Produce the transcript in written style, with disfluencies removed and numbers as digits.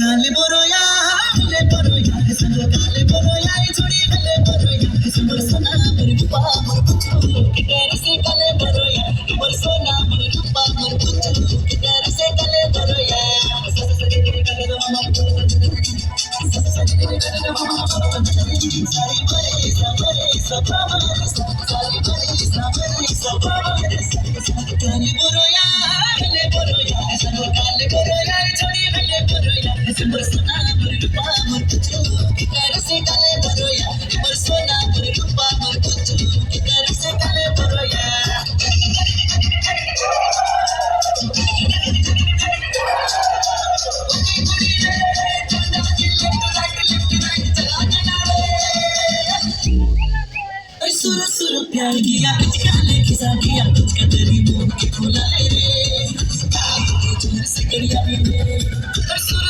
काले बोरोया संग काले बोरोया छोड़ी काले बोरोया संग सोना मोर रूपा मोर कुचू के डर से काले बोरोया मोर सोना मोर रूपा मोर कुचू के डर से काले बोरोया सारी बरे सबरे सपा सारी बरे सबरे सपा काले बोरोया संग काले बोरोया छोड़ी काले बोरोया संग सोना मोर रूपा मोर कुचू के डर से काले बोरोया मोर सोना मोर रूपा मोर कुचू के डर से काले बोरोया सुर सुर प्यार किया काले खिसा किया तुझका तेरी मुंह के खोला ले रे जोर से करिया रे सुर